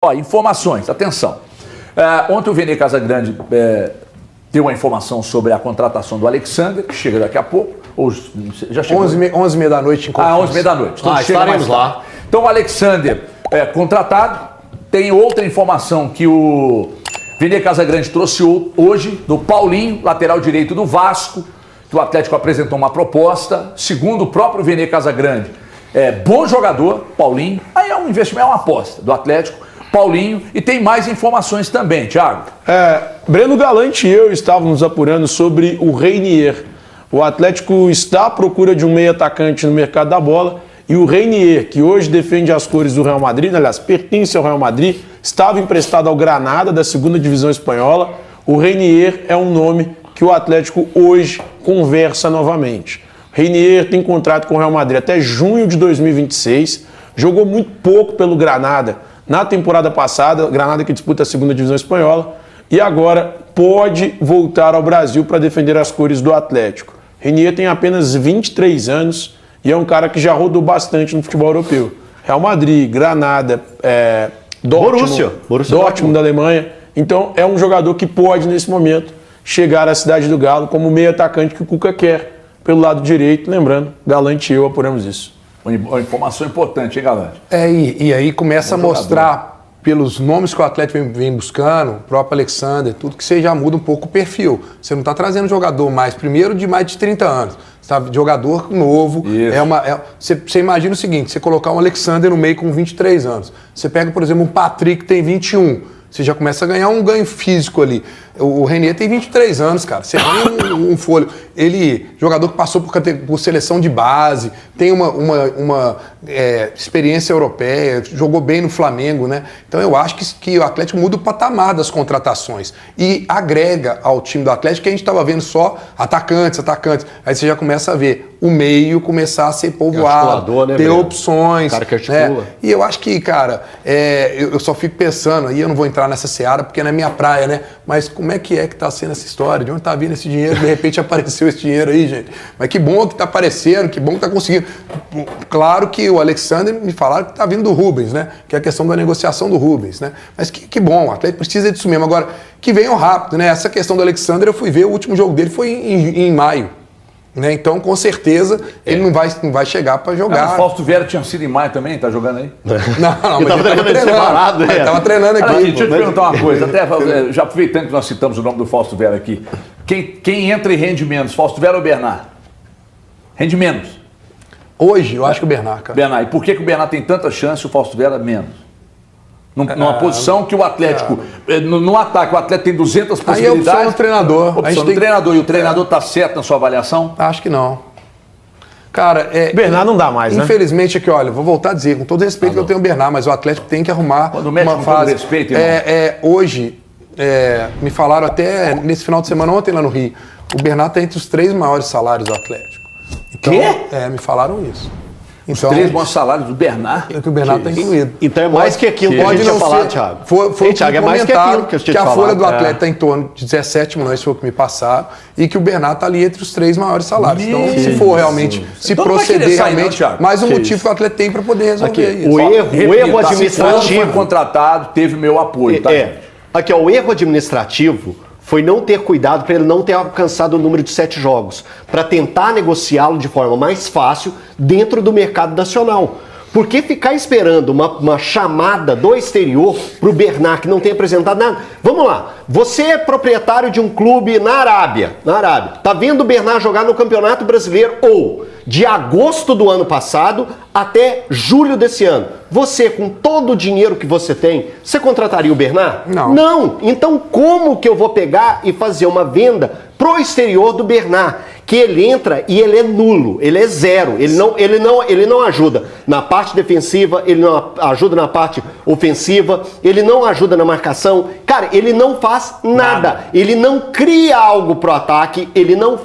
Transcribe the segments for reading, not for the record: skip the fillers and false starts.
Ó, informações, atenção. Ontem o Vene Casagrande deu uma informação sobre a contratação do Alexander, que chega daqui a pouco. Ou já chegou? 11h30 da noite em Confins. 11h30 da noite. Então estaremos lá. Então o Alexander contratado. Tem outra informação que o Vene Casagrande trouxe hoje, do Paulinho, lateral direito do Vasco, que o Atlético apresentou uma proposta. Segundo o próprio Vene Casagrande, bom jogador, Paulinho. Aí é um investimento, é uma aposta do Atlético. Paulinho, e tem mais informações também, Thiago. Breno Galante e eu estávamos apurando sobre o Reinier. O Atlético está à procura de um meio atacante no mercado da bola, e o Reinier, que hoje defende as cores do Real Madrid, aliás, pertence ao Real Madrid, estava emprestado ao Granada, da segunda divisão espanhola. O Reinier é um nome que o Atlético hoje conversa novamente. O Reinier tem contrato com o Real Madrid até junho de 2026, jogou muito pouco pelo Granada na temporada passada, Granada que disputa a segunda divisão espanhola, e agora pode voltar ao Brasil para defender as cores do Atlético. Reinier tem apenas 23 anos e é um cara que já rodou bastante no futebol europeu. Real Madrid, Granada, Dortmund da Alemanha. Então é um jogador que pode, nesse momento, chegar à Cidade do Galo como meio atacante que o Cuca quer pelo lado direito. Lembrando, Galante e eu apuramos isso. Uma informação importante, hein, Galante? E aí começa a mostrar, pelos nomes que o Atlético vem buscando, o próprio Alexander, tudo, que você já muda um pouco o perfil. Você não está trazendo jogador primeiro de mais de 30 anos. Você tá jogador novo. Você imagina o seguinte, você colocar um Alexander no meio com 23 anos. Você pega, por exemplo, um Patrick que tem 21. Você já começa a ganhar um ganho físico ali. O Reinier tem 23 anos, cara. Você ganha um fôlego. Ele, jogador que passou por seleção de base, tem uma experiência europeia, jogou bem no Flamengo, né? Então eu acho que o Atlético muda o patamar das contratações e agrega ao time do Atlético, que a gente estava vendo só atacantes. Aí você já começa a ver o meio começar a ser povoado, né, ter opções. Cara que articula. Né? E eu acho que, cara, eu só fico pensando, aí eu não vou entrar nessa seara porque não é minha praia, né? Mas como é que tá sendo essa história? De onde tá vindo esse dinheiro? De repente apareceu esse dinheiro aí, gente. Mas que bom que tá aparecendo, que bom que tá conseguindo. Claro que o Alexander me falaram que tá vindo do Rubens, né? Que é a questão da negociação do Rubens, né? Mas que bom, o Atlético precisa disso mesmo. Agora, que venham rápido, né? Essa questão do Alexander, eu fui ver, o último jogo dele foi em maio. Né? Então, com certeza, ele não vai chegar para jogar. O Fausto Vera tinha sido em maio também, tá jogando aí? Não, mas ele tava treinando. Ele tava treinando aqui. Deixa eu te perguntar uma coisa, até já aproveitando que nós citamos o nome do Fausto Vera aqui. Quem entra e rende menos, Fausto Vera ou Bernard? Rende menos? Hoje, eu acho que o Bernard, cara. Bernard. E por que o Bernard tem tanta chance e o Fausto Vera menos? Numa posição que o Atlético, no ataque, o Atlético tem 200 possibilidades. Aí é opção do treinador. Opção do treinador. E o treinador está certo na sua avaliação? Acho que não. Cara, Bernard não dá mais, infelizmente, aqui, olha, vou voltar a dizer, com todo respeito que eu tenho o Bernard, mas o Atlético tem que arrumar uma fase. Todo respeito, irmão. Hoje, me falaram até nesse final de semana, ontem lá no Rio, o Bernard está entre os 3 maiores salários do Atlético. Então, me falaram isso. Os 3 bons salários do Bernard. É que o Bernard está incluído. Então é mais que aquilo que a gente tinha falado, Thiago. Foi Thiago, é mais que aquilo que eu tinha que a falado. folha do Atlético está em torno de 17 milhões, foi o que me passaram, e que o Bernard está ali entre os 3 maiores salários. Então, se for realmente, se então proceder realmente, mais um motivo que o Atlético tem para poder resolver isso. O erro administrativo. Foi contratado, teve meu apoio. Tá? Aqui, o erro administrativo foi não ter cuidado para ele não ter alcançado o número de 7 jogos, para tentar negociá-lo de forma mais fácil dentro do mercado nacional. Por que ficar esperando uma chamada do exterior para o Bernard, que não tem apresentado nada? Vamos lá, você é proprietário de um clube na Arábia, tá vendo o Bernard jogar no Campeonato Brasileiro ou de agosto do ano passado até julho desse ano. Você, com todo o dinheiro que você tem, você contrataria o Bernard? Não. Então como que eu vou pegar e fazer uma venda pro exterior do Bernard? Que ele entra e ele é nulo, ele é zero, ele não ajuda na parte defensiva, ele não ajuda na parte ofensiva, ele não ajuda na marcação, cara, ele não faz nada. Ele não cria algo pro ataque, ele não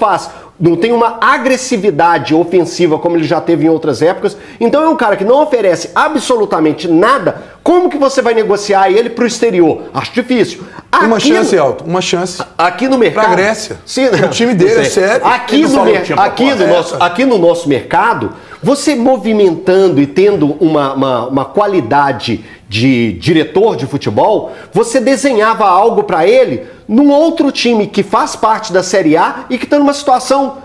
tem uma agressividade ofensiva como ele já teve em outras épocas. Então é um cara que não oferece absolutamente nada. Como que você vai negociar ele para o exterior? Acho difícil. Uma chance, Elton. Uma chance. Aqui no mercado. Pra Grécia. Sim, o time dele é sério. Aqui no nosso mercado, você movimentando e tendo uma qualidade de diretor de futebol, você desenhava algo para ele num outro time que faz parte da Série A e que está numa situação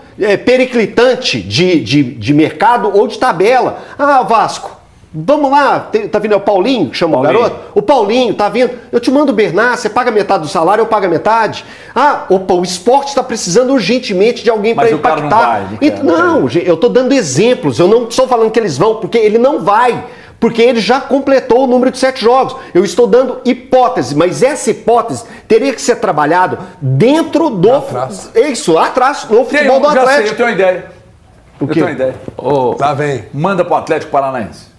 periclitante de mercado ou de tabela. Ah, Vasco. Vamos lá, tá vindo o Paulinho, que chama o garoto? O Paulinho, tá vindo. Eu te mando o Bernard, você paga metade do salário, eu pago a metade. Ah, opa, o esporte está precisando urgentemente de alguém para impactar. Não, eu tô dando exemplos, eu não estou falando que eles vão, porque ele não vai. Porque ele já completou o número de 7 jogos. Eu estou dando hipótese, mas essa hipótese teria que ser trabalhado dentro do... lá atrás, no futebol do Atlético. Sei, eu tenho uma ideia. O quê? Eu tenho uma ideia. Lá vem. Manda pro Atlético Paranaense.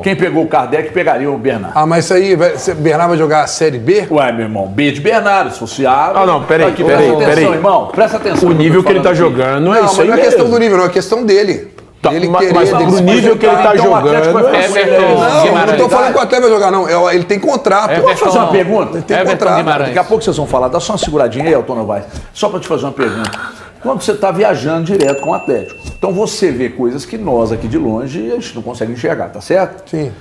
Quem pegou o Kardec pegaria o Bernard. Ah, mas isso aí, Bernard vai jogar a Série B? Ué, meu irmão, B de Bernardo, se fosse A... Ah, não, peraí. Presta atenção, irmão, presta atenção. O nível que ele tá jogando não é isso aí. Não é questão do nível, não, é questão dele. Mas pro nível que ele tá jogando... Não, não tô falando que o Atlético vai jogar, não. Ele tem contrato. Posso fazer uma pergunta? Ele tem contrato. Daqui a pouco vocês vão falar. Dá só uma seguradinha aí, Elton Novaes. Só pra te fazer uma pergunta. Quando você tá viajando direto com o Atlético, então você vê coisas que nós aqui de longe a gente não consegue enxergar, tá certo? Sim.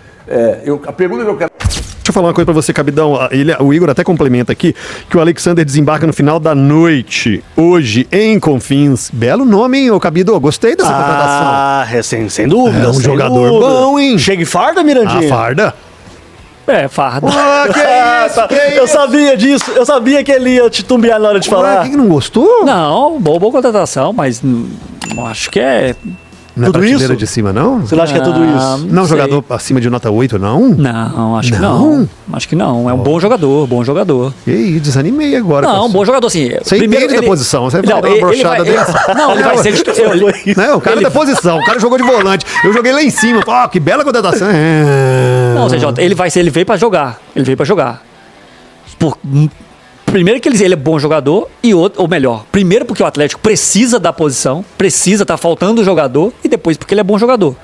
A pergunta que eu quero... Deixa eu falar uma coisa pra você, Cabidão. O Igor até complementa aqui que o Alexander desembarca no final da noite, hoje, em Confins. Belo nome, hein, ô Cabido? Gostei dessa contratação. Sem dúvida. É um jogador bom, hein? Chega e farda, Mirandinha? Farda. Farda. Que isso? Eu sabia disso. Eu sabia que ele ia te tumbiar na hora de falar. Por que não gostou? Não, boa contratação, mas acho que é... Não é tudo prateleira isso? de cima, não? Você não acha que é tudo isso? Não, jogador acima de nota 8, não? Não, acho que não. Acho que não. É um bom jogador. E aí, desanimei agora. Não, bom jogador, assim. Você entende da posição. Você vai dar uma brochada dessa. Não, ele vai ser... Não, o cara da posição. O cara jogou de volante. Eu joguei lá em cima. Pô, que bela contratação. Não, CJ, ele veio pra jogar. Primeiro que ele é bom jogador ou melhor, primeiro porque o Atlético precisa da posição, tá faltando o jogador, e depois porque ele é bom jogador.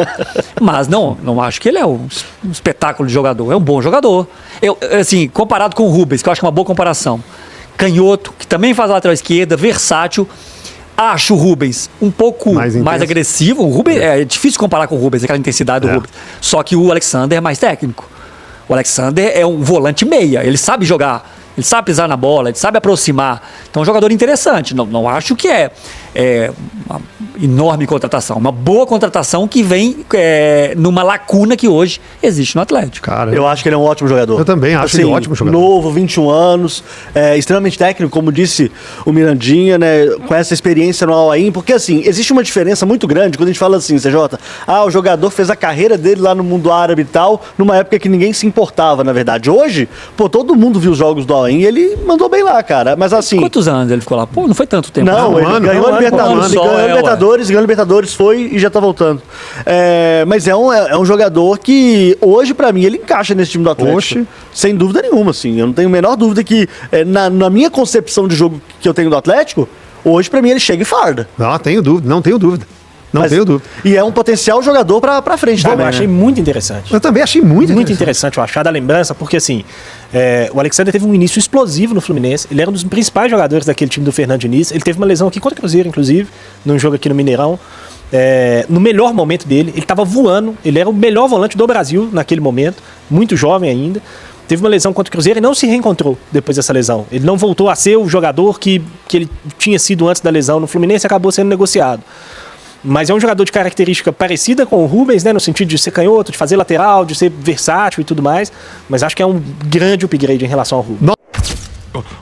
Mas não acho que ele é um espetáculo de jogador, é um bom jogador. Assim, comparado com o Rubens, que eu acho que é uma boa comparação. Canhoto, que também faz lateral esquerda, versátil. Acho o Rubens um pouco mais agressivo. O Rubens, é difícil comparar com o Rubens, aquela intensidade do Rubens. Só que o Alexander é mais técnico. O Alexander é um volante meia, ele sabe jogar. Ele sabe pisar na bola, ele sabe aproximar. Então é um jogador interessante. Não acho que é uma enorme contratação. Uma boa contratação que vem numa lacuna que hoje existe no Atlético. Cara, eu acho que ele é um ótimo jogador. Eu também acho ele um ótimo jogador. Novo, 21 anos, extremamente técnico, como disse o Mirandinha, né, com essa experiência no Al-Ain. Porque assim, existe uma diferença muito grande quando a gente fala assim, CJ, o jogador fez a carreira dele lá no mundo árabe e tal, numa época que ninguém se importava, na verdade. Hoje, todo mundo viu os jogos do Al-Ain e ele mandou bem lá, cara. Mas assim... Quantos anos ele ficou lá? Não foi tanto tempo. Não, ele ganhou a Libertadores, foi e já tá voltando. Mas é um jogador que hoje, pra mim, ele encaixa nesse time do Atlético. Sem dúvida nenhuma, assim. Eu não tenho a menor dúvida que, na minha concepção de jogo que eu tenho do Atlético, hoje, pra mim, ele chega e farda. Não tenho dúvida. Tenho dúvida. E é um potencial jogador pra frente também. Eu achei muito interessante. Eu também achei muito interessante o achar da lembrança, porque assim, o Alexander teve um início explosivo no Fluminense, ele era um dos principais jogadores daquele time do Fernando Diniz, ele teve uma lesão aqui contra o Cruzeiro, inclusive, num jogo aqui no Mineirão. No melhor momento dele, ele estava voando, ele era o melhor volante do Brasil naquele momento, muito jovem ainda. Teve uma lesão contra o Cruzeiro e não se reencontrou depois dessa lesão. Ele não voltou a ser o jogador que ele tinha sido antes da lesão no Fluminense e acabou sendo negociado. Mas é um jogador de característica parecida com o Rubens, né? No sentido de ser canhoto, de fazer lateral, de ser versátil e tudo mais. Mas acho que é um grande upgrade em relação ao Rubens.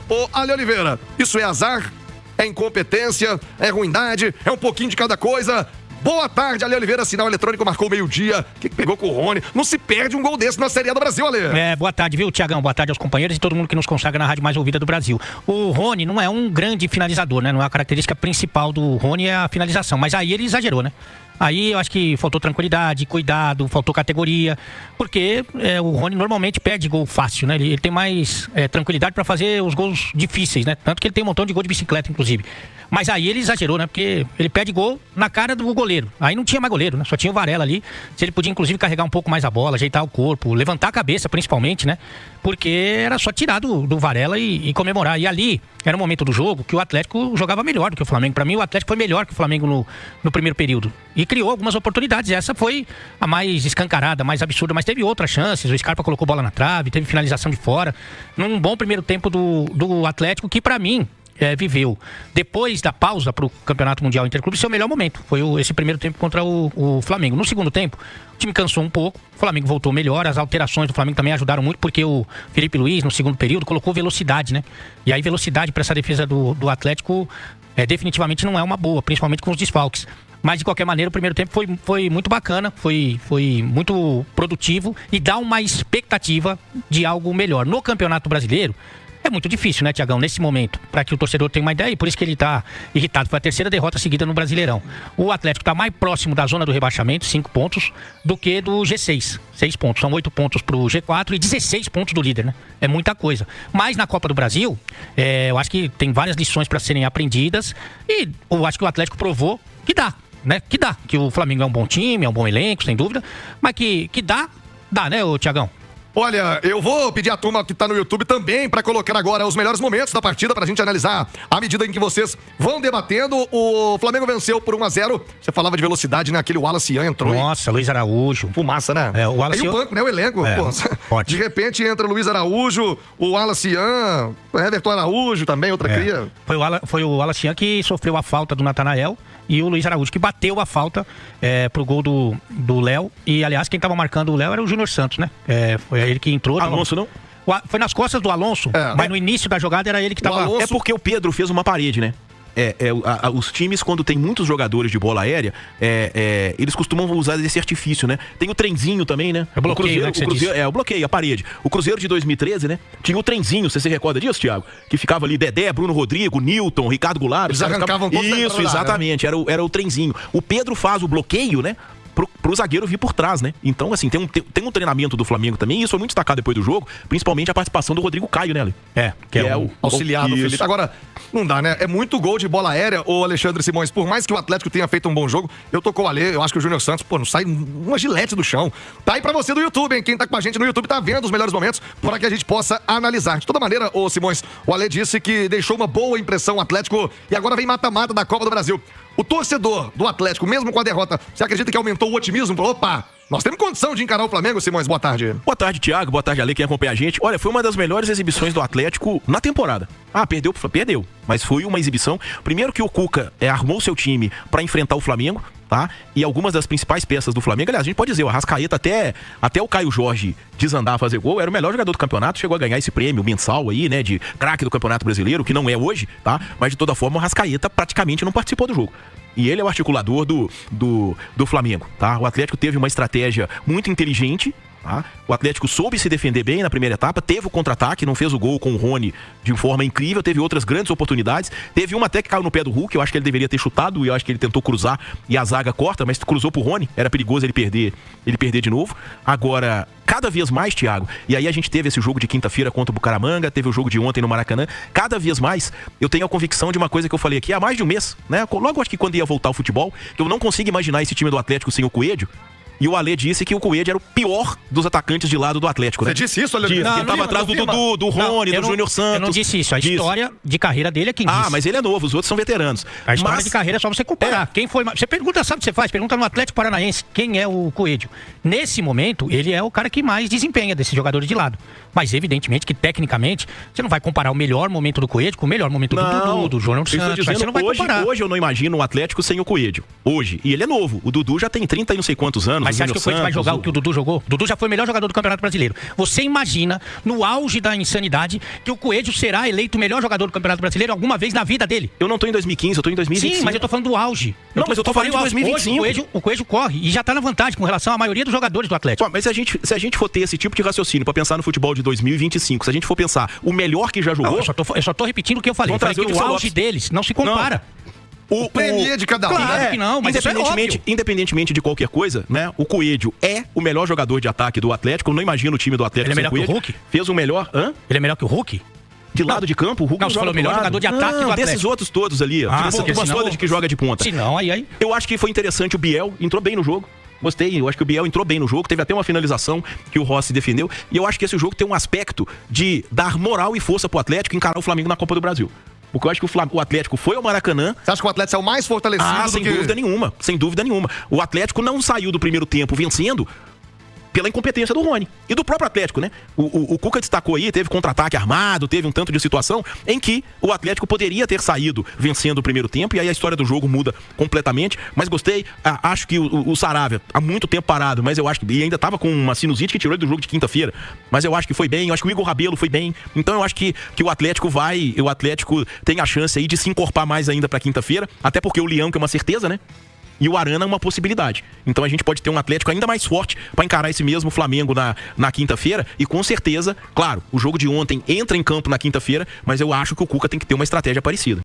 Ô, Ale Oliveira, isso é azar? É incompetência? É ruindade? É um pouquinho de cada coisa? Boa tarde, Ale Oliveira, sinal eletrônico marcou meio-dia. O que pegou com o Rony? Não se perde um gol desse na Série A do Brasil, Ale. Boa tarde, viu, Tiagão? Boa tarde aos companheiros e todo mundo que nos consagra na rádio mais ouvida do Brasil. O Rony não é um grande finalizador, né? Não é a característica principal do Rony, é a finalização. Mas aí ele exagerou, né? Aí eu acho que faltou tranquilidade, cuidado, faltou categoria, porque o Rony normalmente perde gol fácil, né? Ele tem mais tranquilidade para fazer os gols difíceis, né? Tanto que ele tem um montão de gol de bicicleta, inclusive. Mas aí ele exagerou, né? Porque ele perde gol na cara do goleiro. Aí não tinha mais goleiro, né? Só tinha o Varela ali. Se ele podia, inclusive, carregar um pouco mais a bola, ajeitar o corpo, levantar a cabeça, principalmente, né? Porque era só tirar do Varela e comemorar. E ali era um momento do jogo que o Atlético jogava melhor do que o Flamengo. Para mim, o Atlético foi melhor que o Flamengo no primeiro período. E criou algumas oportunidades. Essa foi a mais escancarada, mais absurda, mas teve outras chances. O Scarpa colocou bola na trave, teve finalização de fora. Num bom primeiro tempo do Atlético, que para mim viveu, depois da pausa para o Campeonato Mundial Interclube, seu melhor momento. Foi esse primeiro tempo contra o Flamengo. No segundo tempo, o time cansou um pouco, o Flamengo voltou melhor, as alterações do Flamengo também ajudaram muito, porque o Felipe Luiz, no segundo período, colocou velocidade, né? E aí velocidade para essa defesa do Atlético definitivamente não é uma boa, principalmente com os desfalques. Mas, de qualquer maneira, o primeiro tempo foi muito bacana, foi muito produtivo e dá uma expectativa de algo melhor. No Campeonato Brasileiro, é muito difícil, né, Tiagão, nesse momento, para que o torcedor tenha uma ideia, e por isso que ele tá irritado. Foi a terceira derrota seguida no Brasileirão. O Atlético tá mais próximo da zona do rebaixamento, 5 pontos, do que do G6, 6 pontos. São 8 pontos pro G4 e 16 pontos do líder, né? É muita coisa. Mas na Copa do Brasil, eu acho que tem várias lições para serem aprendidas, e eu acho que o Atlético provou que dá, né? Que o Flamengo é um bom time, é um bom elenco, sem dúvida, mas que dá, né, ô Tiagão? Olha, eu vou pedir a turma que tá no YouTube também pra colocar agora os melhores momentos da partida pra gente analisar à medida em que vocês vão debatendo. O Flamengo venceu por 1-0. Você falava de velocidade, né? Aquele Wallace Ian entrou. Nossa, Luiz Araújo. Fumaça, né? O Wallace Aí o banco, né? O elenco. Pô, de repente entra o Luiz Araújo, o Wallace Ian, o Everton Araújo também, outra cria. Foi o Wallace Ian que sofreu a falta do Natanael. E o Luiz Araújo, que bateu a falta pro gol do Léo. E, aliás, quem tava marcando o Léo era o Júnior Santos, né? Foi ele que entrou. Alonso, não? Foi nas costas do Alonso, mas no início da jogada era ele que tava... É porque o Pedro fez uma parede, né? Os times, quando tem muitos jogadores de bola aérea, eles costumam usar esse artifício, né? Tem o trenzinho também, né? É bloqueio, o Cruzeiro, o bloqueio, a parede. O Cruzeiro de 2013, né? Tinha o trenzinho, você se recorda disso, Thiago? Que ficava ali Dedé, Bruno Rodrigo, Nilton, Ricardo Goulart. Eles arrancavam todos. Isso, exatamente, era o trenzinho. O Pedro faz o bloqueio, né? Pro zagueiro vir por trás, né? Então, assim, tem um treinamento do Flamengo também, e isso foi muito destacado depois do jogo, principalmente a participação do Rodrigo Caio, né, Ali? Que é o auxiliar do Felipe. Agora, não dá, né? É muito gol de bola aérea, ô Alexandre Simões. Por mais que o Atlético tenha feito um bom jogo, eu tô com o Ale, eu acho que o Júnior Santos, não sai uma gilete do chão. Tá aí pra você do YouTube, hein? Quem tá com a gente no YouTube tá vendo os melhores momentos para que a gente possa analisar. De toda maneira, ô Simões, o Ale disse que deixou uma boa impressão o Atlético e agora vem mata-mata da Copa do Brasil. O torcedor do Atlético, mesmo com a derrota, você acredita que aumentou o otimismo? Opa, nós temos condição de encarar o Flamengo, Simões? Boa tarde. Boa tarde, Thiago. Boa tarde, Ale, quem acompanha a gente. Olha, foi uma das melhores exibições do Atlético na temporada. Perdeu. Mas foi uma exibição. Primeiro que o Cuca armou seu time pra enfrentar o Flamengo, tá? E algumas das principais peças do Flamengo, aliás, a gente pode dizer, o Arrascaeta até o Caio Jorge desandar a fazer gol, era o melhor jogador do campeonato, chegou a ganhar esse prêmio mensal aí, né, de craque do Campeonato Brasileiro, que não é hoje, tá? Mas de toda forma, o Arrascaeta praticamente não participou do jogo. E ele é o articulador do Flamengo, tá? O Atlético teve uma estratégia muito inteligente, tá? O Atlético soube se defender bem na primeira etapa, teve o contra-ataque, não fez o gol com o Rony de forma incrível, teve outras grandes oportunidades, teve uma até que caiu no pé do Hulk, eu acho que ele deveria ter chutado, e eu acho que ele tentou cruzar e a zaga corta, mas cruzou pro Rony, era perigoso ele perder de novo. Agora, cada vez mais, Thiago, e aí a gente teve esse jogo de quinta-feira contra o Bucaramanga, teve o jogo de ontem no Maracanã, cada vez mais eu tenho a convicção de uma coisa que eu falei aqui há mais de um mês, né? Logo acho que quando ia voltar o futebol, que eu não consigo imaginar esse time do Atlético sem o Coelho. E o Ale disse que o Coelho era o pior dos atacantes de lado do Atlético, né? Você disse isso, Ale? Disse, ele tava atrás do Dudu, do Rony, do Júnior Santos. Eu não disse isso. A história de carreira dele é quem disse. Mas ele é novo, os outros são veteranos. A história de carreira é só você comparar. Quem foi... Você pergunta, sabe o que você faz? Pergunta no Atlético Paranaense quem é o Coelho. Nesse momento, ele é o cara que mais desempenha desses jogadores de lado. Mas evidentemente que tecnicamente, você não vai comparar o melhor momento do Coelho com o melhor momento do Dudu, do Júnior Santos. Você não vai comparar. Hoje eu não imagino um Atlético sem o Coelho. Hoje. E ele é novo. O Dudu já tem 30 e não sei quantos anos. Mas você acha que o Coelho vai jogar o que o Dudu jogou? O Dudu já foi o melhor jogador do Campeonato Brasileiro. Você imagina, no auge da insanidade, que o Coelho será eleito o melhor jogador do Campeonato Brasileiro alguma vez na vida dele? Eu não tô em 2015, eu tô em 2025. Sim, mas eu tô falando do auge. Mas eu tô falando de 2025. Hoje, o Coelho corre e já tá na vantagem com relação à maioria dos jogadores do Atlético. Mas se a gente for ter esse tipo de raciocínio pra pensar no futebol de 2025, se a gente for pensar o melhor que já jogou... Eu só tô repetindo o que eu falei. Eu falei que o auge deles não se compara. O premier de cada um. Claro que não, mas isso é óbvio. Independentemente de qualquer coisa, né? O Coelho é o melhor jogador de ataque do Atlético. Eu não imagino o time do Atlético Ele é melhor sem que o Coelho. Hulk? Fez o melhor... Ele é melhor que o Hulk? De lado de campo, o Hulk Não, você joga falou pro melhor lado. jogador de ataque do Atlético. Desses outros todos ali, ó. Porque Uma senão- Solid que joga de ponta. Se não, aí... Eu acho que foi interessante o Biel, entrou bem no jogo. Gostei, eu acho que o Biel entrou bem no jogo, teve até uma finalização que o Rossi defendeu. E eu acho que esse jogo tem um aspecto de dar moral e força pro Atlético e encarar o Flamengo na Copa do Brasil. Porque eu acho que o Atlético foi ao Maracanã. Você acha que o Atlético é o mais fortalecido Sem dúvida nenhuma, sem dúvida nenhuma. O Atlético não saiu do primeiro tempo vencendo pela incompetência do Rony e do próprio Atlético, né? O Cuca destacou aí, teve contra-ataque armado, teve um tanto de situação em que o Atlético poderia ter saído vencendo o primeiro tempo, e aí a história do jogo muda completamente, mas gostei. Acho que o Saravia, há muito tempo parado, mas eu acho que e ainda tava com uma sinusite que tirou ele do jogo de quinta-feira, mas eu acho que foi bem, eu acho que o Igor Rabelo foi bem, então eu acho que o Atlético tem a chance aí de se encorpar mais ainda pra quinta-feira, até porque o Leão, que é uma certeza, né? E o Arana é uma possibilidade. Então a gente pode ter um Atlético ainda mais forte para encarar esse mesmo Flamengo na quinta-feira. E com certeza, claro, o jogo de ontem entra em campo na quinta-feira, mas eu acho que o Cuca tem que ter uma estratégia parecida.